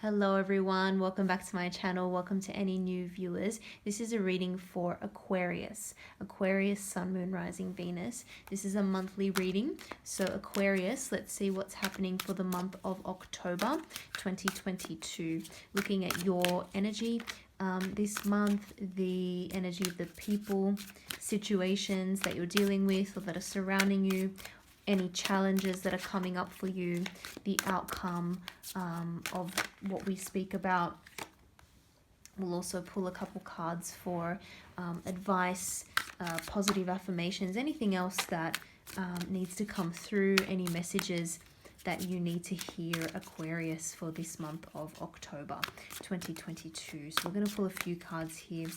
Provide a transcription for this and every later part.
Hello everyone, welcome back to my channel. Welcome to any new viewers. This is a reading for Aquarius. Aquarius, Sun, Moon, Rising, Venus. This is a monthly reading. So Aquarius, let's see what's happening for the month of October 2022. Looking at your energy this month, the energy of the people, situations that you're dealing with or that are surrounding you, any challenges that are coming up for you, the outcome of what we speak about. We'll also pull a couple cards for advice, positive affirmations, anything else that needs to come through, any messages that you need to hear, Aquarius, for this month of October 2022. So we're going to pull a few cards here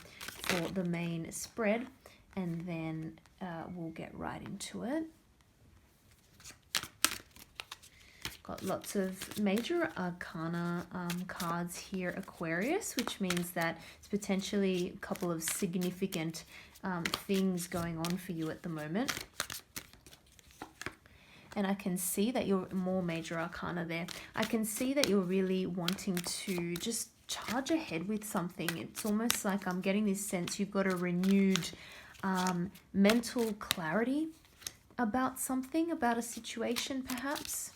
for the main spread, and then we'll get right into it. Got lots of major arcana cards here, Aquarius, which means that it's potentially a couple of significant things going on for you at the moment. And I can see that you're more major arcana there. I can see that you're really wanting to just charge ahead with something. It's almost like I'm getting this sense you've got a renewed mental clarity about something, about a situation perhaps.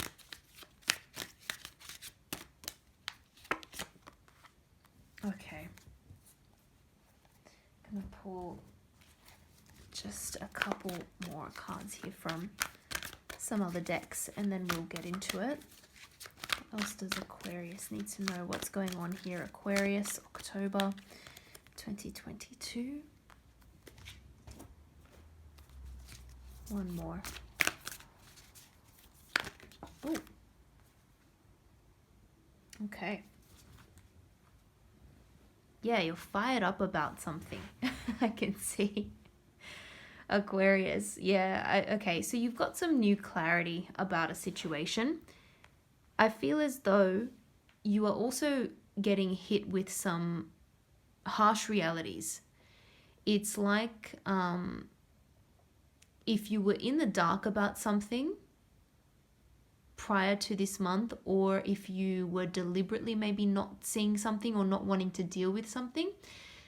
Okay, I'm gonna pull just a couple more cards here from some other decks and then we'll get into it. What else does Aquarius need to know? What's going on here, Aquarius, October 2022? One more. Oh, okay. Yeah, you're fired up about something. I can see. Aquarius, yeah, okay, so you've got some new clarity about a situation. I feel as though you are also getting hit with some harsh realities. It's like if you were in the dark about something prior to this month, or if you were deliberately maybe not seeing something or not wanting to deal with something,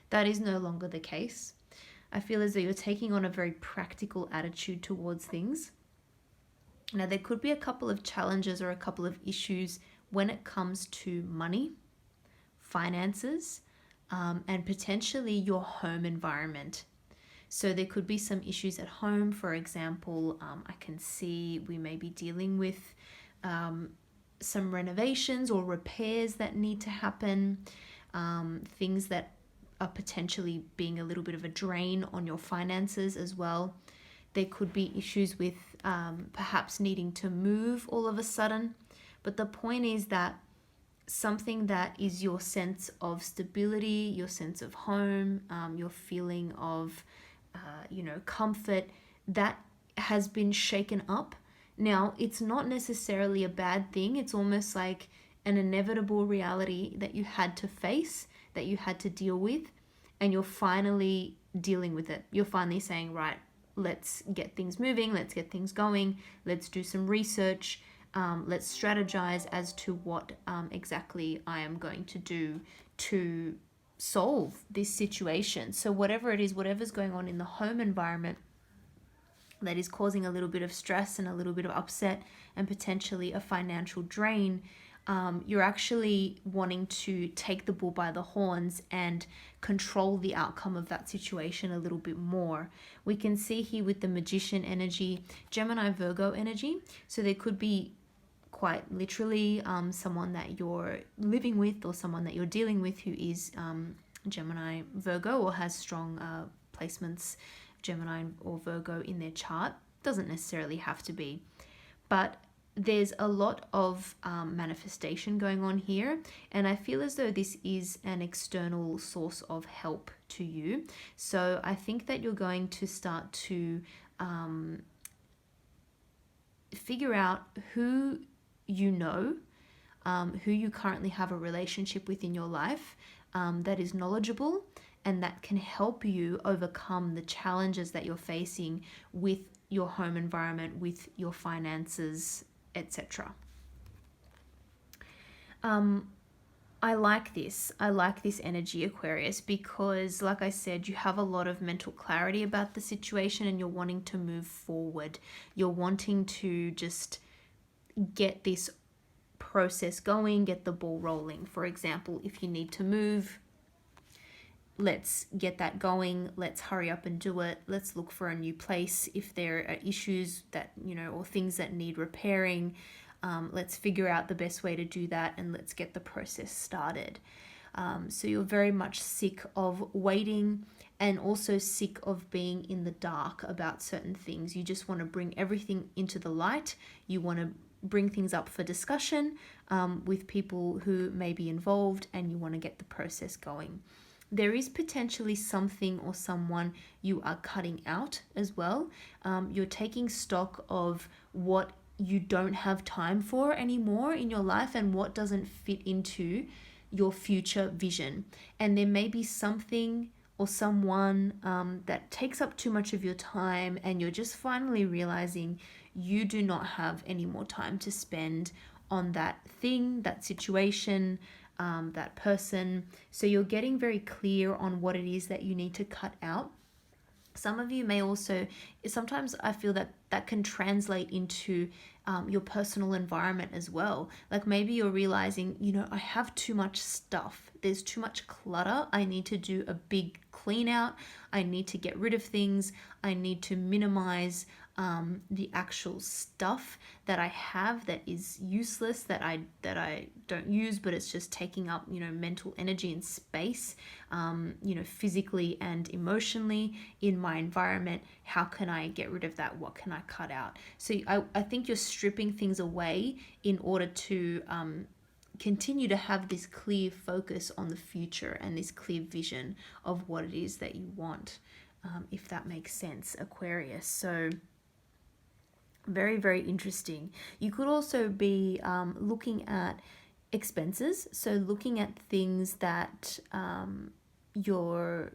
that is no longer the case. I feel as though you're taking on a very practical attitude towards things. Now, there could be a couple of challenges or a couple of issues when it comes to money, finances, and potentially your home environment. So there could be some issues at home. For example, I can see we may be dealing with some renovations or repairs that need to happen, things that are potentially being a little bit of a drain on your finances as well. There could be issues with perhaps needing to move all of a sudden. But the point is that something that is your sense of stability, your sense of home, your feeling of comfort, that has been shaken up. Now, it's not necessarily a bad thing. It's almost like an inevitable reality that you had to face, that you had to deal with, and you're finally dealing with it. You're finally saying, right, let's get things moving, let's get things going, let's do some research, let's strategize as to what exactly I am going to do to solve this situation. So whatever it is, whatever's going on in the home environment that is causing a little bit of stress and a little bit of upset and potentially a financial drain, you're actually wanting to take the bull by the horns and control the outcome of that situation a little bit more. We can see here with the Magician energy, Gemini, Virgo energy. So there could be quite literally someone that you're living with or someone that you're dealing with who is Gemini, Virgo, or has strong placements Gemini or Virgo in their chart. Doesn't necessarily have to be, but there's a lot of manifestation going on here, and I feel as though this is an external source of help to you. So I think that you're going to start to figure out who you know, who you currently have a relationship with in your life that is knowledgeable and that can help you overcome the challenges that you're facing with your home environment, with your finances, etc. I like this. I like this energy, Aquarius, because like I said, you have a lot of mental clarity about the situation and you're wanting to move forward. You're wanting to just get this process going, get the ball rolling. For example, if you need to move, let's get that going. Let's hurry up and do it. Let's look for a new place. If there are issues that, or things that need repairing, let's figure out the best way to do that and let's get the process started. So you're very much sick of waiting and also sick of being in the dark about certain things. You just want to bring everything into the light. You want to bring things up for discussion with people who may be involved, and you want to get the process going. There is potentially something or someone you are cutting out as well. You're taking stock of what you don't have time for anymore in your life and what doesn't fit into your future vision. And there may be something or someone that takes up too much of your time, and you're just finally realizing you do not have any more time to spend on that thing, that situation, that person. So you're getting very clear on what it is that you need to cut out. Some of you may also, sometimes I feel that that can translate into your personal environment as well. Like maybe you're realizing, I have too much stuff. There's too much clutter. I need to do a big clean out. I need to get rid of things. I need to minimize the actual stuff that I have that is useless, that I don't use, but it's just taking up mental energy and space, physically and emotionally in my environment. How can I get rid of that? What can I cut out? So I think you're stripping things away in order to continue to have this clear focus on the future and this clear vision of what it is that you want, if that makes sense, Aquarius. So very, very interesting. You could also be looking at expenses. So looking at things that you're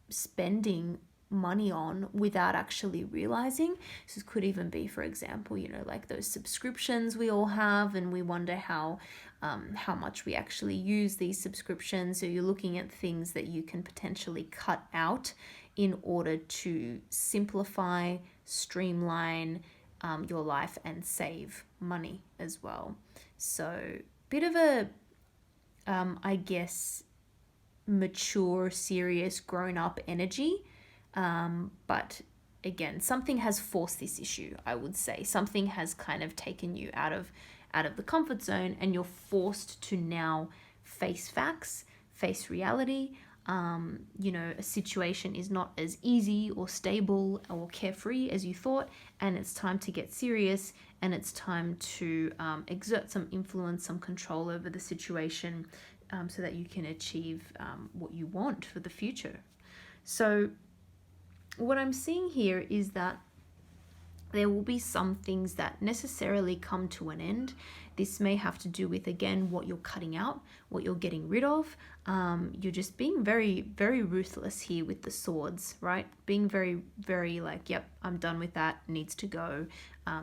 spending money on without actually realizing. So this could even be, for example, like those subscriptions we all have, and we wonder how much we actually use these subscriptions. So you're looking at things that you can potentially cut out in order to simplify, streamline your life and save money as well. So bit of a, I guess, mature, serious, grown-up energy. But again, something has forced this issue, I would say. Something has kind of taken you out of the comfort zone, and you're forced to now face facts, face reality. A situation is not as easy or stable or carefree as you thought, and it's time to get serious, and it's time to exert some influence, some control over the situation, so that you can achieve what you want for the future. So what I'm seeing here is that there will be some things that necessarily come to an end. This may have to do with, again, what you're cutting out, what you're getting rid of. You're just being very, very ruthless here with the swords, right? Being very, very like, yep, I'm done with that, needs to go.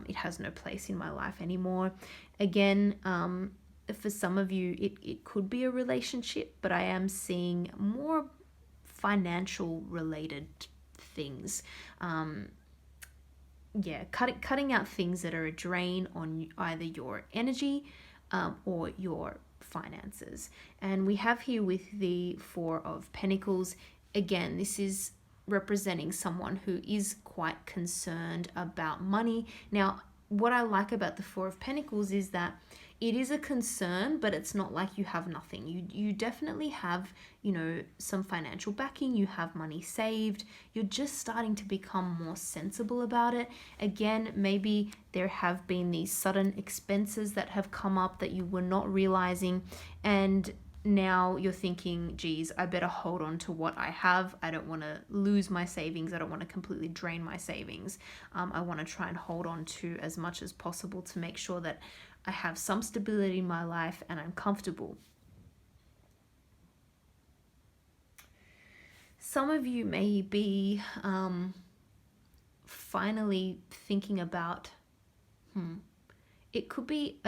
It has no place in my life anymore. Again, for some of you, it could be a relationship, but I am seeing more financial related things. Cutting out things that are a drain on either your energy or your finances. And we have here with the Four of Pentacles, again, this is representing someone who is quite concerned about money. Now, what I like about the Four of Pentacles is that it is a concern, but it's not like you have nothing. You definitely have, some financial backing. You have money saved. You're just starting to become more sensible about it. Again, maybe there have been these sudden expenses that have come up that you were not realizing, and now you're thinking, geez, I better hold on to what I have. I don't want to lose my savings. I don't want to completely drain my savings. I want to try and hold on to as much as possible to make sure that I have some stability in my life and I'm comfortable. Some of you may be finally thinking about, it could be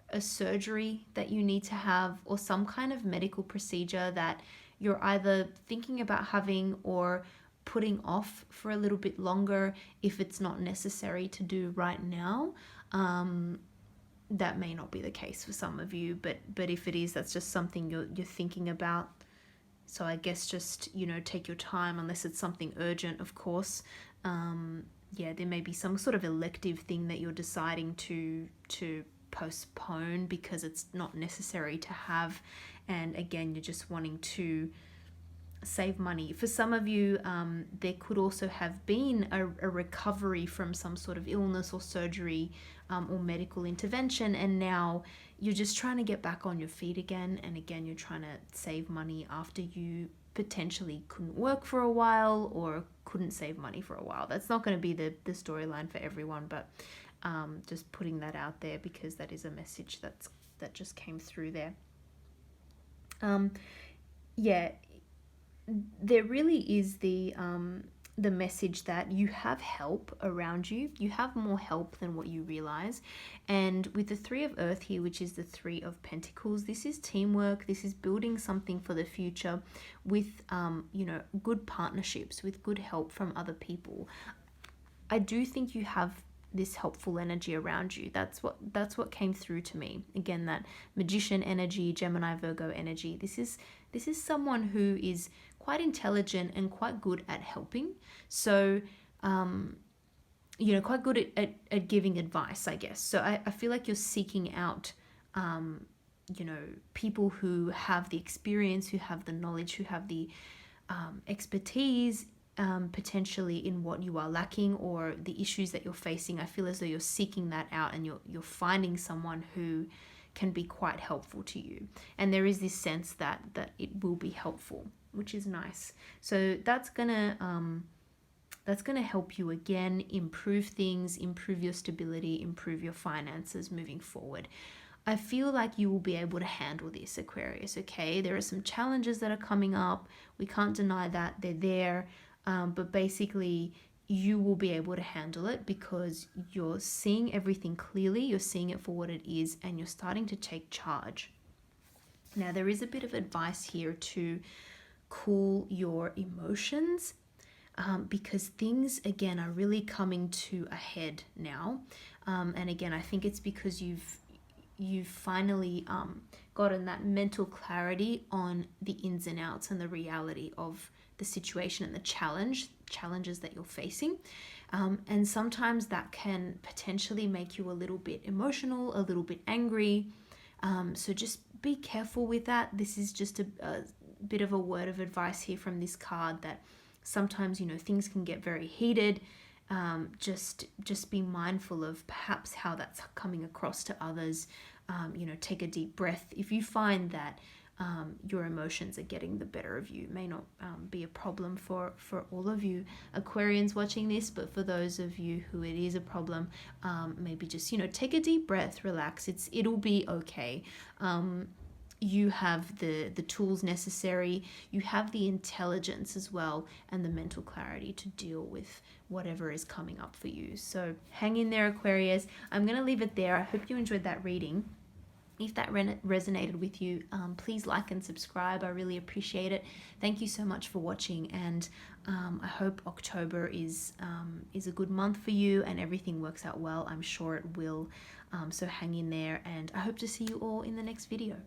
a surgery that you need to have, or some kind of medical procedure that you're either thinking about having or putting off for a little bit longer if it's not necessary to do right now. That may not be the case for some of you, but if it is, that's just something you're thinking about. So I guess just, take your time, unless it's something urgent, of course. Yeah, there may be some sort of elective thing that you're deciding to postpone because it's not necessary to have, and again, you're just wanting to save money. For some of you, there could also have been a recovery from some sort of illness or surgery or medical intervention, and now you're just trying to get back on your feet again, and again, you're trying to save money after you potentially couldn't work for a while or couldn't save money for a while. That's not going to be the storyline for everyone, but just putting that out there because that is a message that just came through there. Yeah, there really is the message that you have help around you. You have more help than what you realize. And with the Three of Earth here, which is the Three of Pentacles, this is teamwork. This is building something for the future with, good partnerships, with good help from other people. I do think you have this helpful energy around you. That's what came through to me. Again, that Magician energy, Gemini, Virgo energy. This is someone who is quite intelligent and quite good at helping. So, quite good at giving advice, I guess. So I feel like you're seeking out, people who have the experience, who have the knowledge, who have the expertise, potentially in what you are lacking or the issues that you're facing. I feel as though you're seeking that out, and you're finding someone who can be quite helpful to you. And there is this sense that it will be helpful, which is nice. So that's gonna help you again improve things, improve your stability, improve your finances moving forward. I feel like you will be able to handle this, Aquarius, okay? There are some challenges that are coming up. We can't deny that they're there. But basically, you will be able to handle it because you're seeing everything clearly, you're seeing it for what it is, and you're starting to take charge. Now, there is a bit of advice here to cool your emotions because things, again, are really coming to a head now. And again, I think it's because you've finally gotten that mental clarity on the ins and outs and the reality of the situation and the challenges that you're facing. And sometimes that can potentially make you a little bit emotional, a little bit angry. So just be careful with that. This is just a bit of a word of advice here from this card that sometimes, things can get very heated. Just be mindful of perhaps how that's coming across to others. Take a deep breath. If you find that your emotions are getting the better of you, it may not be a problem for all of you Aquarians watching this, but for those of you who it is a problem, maybe just take a deep breath, relax. It'll be okay. You have the tools necessary, you have the intelligence as well, and the mental clarity to deal with whatever is coming up for you. So hang in there, Aquarius. I'm going to leave it there. I hope you enjoyed that reading. If that resonated with you, please like and subscribe. I really appreciate it. Thank you so much for watching, and I hope October is a good month for you and everything works out well. I'm sure it will. So hang in there, and I hope to see you all in the next video.